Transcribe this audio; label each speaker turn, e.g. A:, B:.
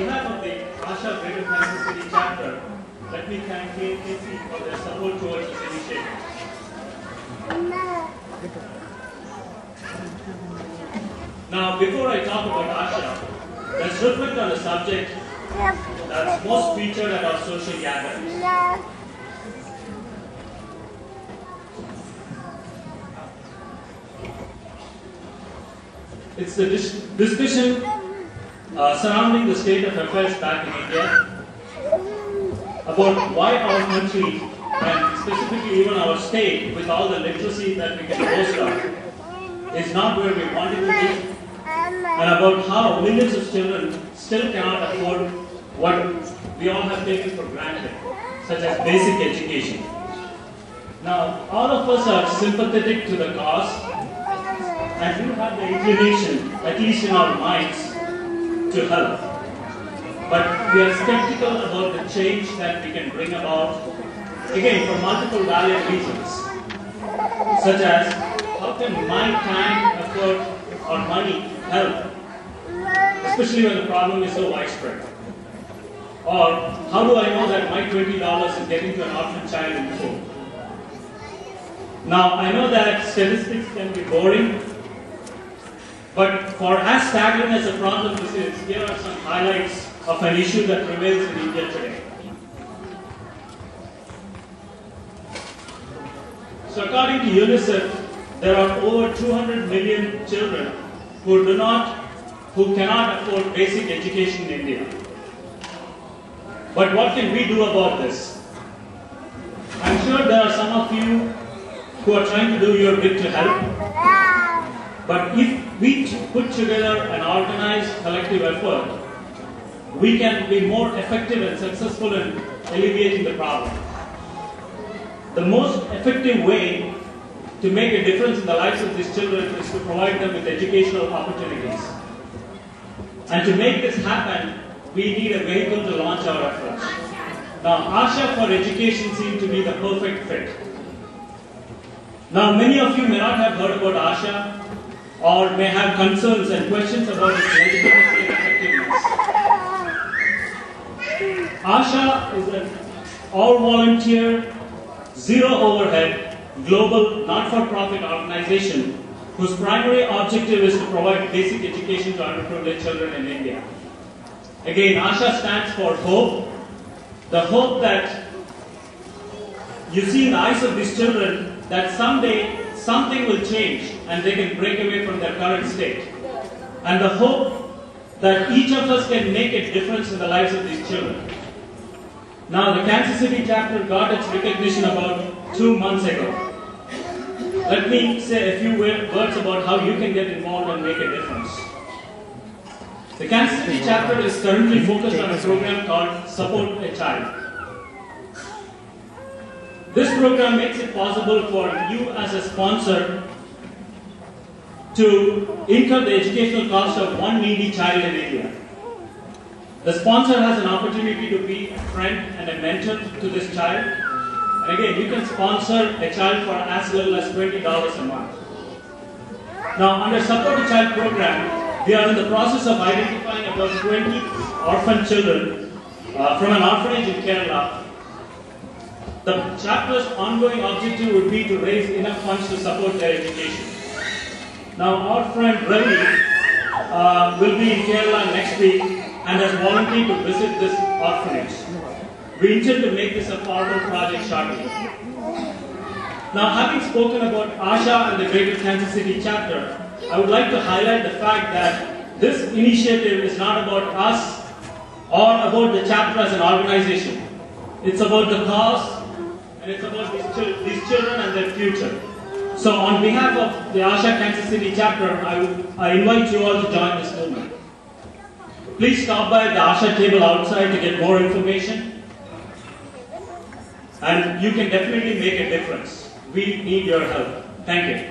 A: behalf of the ASHA Greater Kansas City chapter, let me thank KAKC for their support towards this initiative. Now, before I talk about ASHA, let's reflect on a subject that's most featured at our social gatherings. It's the discussion surrounding the state of affairs back in India, about why our country, and specifically even our state, with all the literacy that we can boast of, is not where we want it to be, and about how millions of children still cannot afford what we all have taken for granted, such as basic education. Now, all of us are sympathetic to the cause, and do have the inclination, at least in our minds, to help. But we are skeptical about the change that we can bring about, again, for multiple valid reasons, such as, how can my time, effort, or money help, especially when the problem is so widespread? Or, how do I know that my $20 is getting to an orphan child in full? Now, I know that statistics can be boring, but for as staggering as the problem this is, here are some highlights of an issue that prevails in India today. So according to UNICEF, there are over 200 million children who cannot afford basic education in India. But what can we do about this? I'm sure there are some of you who are trying to do your bit to help. But if we put together an organized collective effort, we can be more effective and successful in alleviating the problem. The most effective way to make a difference in the lives of these children is to provide them with educational opportunities. And to make this happen, we need a vehicle to launch our efforts. Now, ASHA for education seems to be the perfect fit. Now, many of you may not have heard about ASHA, or may have concerns and questions about its legitimacy and effectiveness. ASHA is an all-volunteer, zero-overhead, global, not-for-profit organization whose primary objective is to provide basic education to underprivileged children in India. Again, ASHA stands for hope, the hope that you see in the eyes of these children that someday something will change and they can break away from their current state. And the hope that each of us can make a difference in the lives of these children. Now, the Kansas City chapter got its recognition about 2 months ago. Let me say a few words about how you can get involved and make a difference. The Kansas City chapter is currently focused on a program called Support a Child. This program makes it possible for you as a sponsor to incur the educational cost of one needy child in India. The sponsor has an opportunity to be a friend and a mentor to this child. And again, you can sponsor a child for as little as $20 a month. Now, under Support a Child program, we are in the process of identifying about 20 orphan children from an orphanage in Kerala. The chapter's ongoing objective would be to raise enough funds to support their education. Now, our friend Ravi will be in Kerala next week and has volunteered to visit this orphanage. We intend to make this a formal project shortly. Now, having spoken about ASHA and the Greater Kansas City chapter, I would like to highlight the fact that this initiative is not about us or about the chapter as an organization. It's about the cause, and it's about these children and their future. So on behalf of the ASHA Kansas City chapter, I invite you all to join this movement. Please stop by the ASHA table outside to get more information. And you can definitely make a difference. We need your help. Thank you.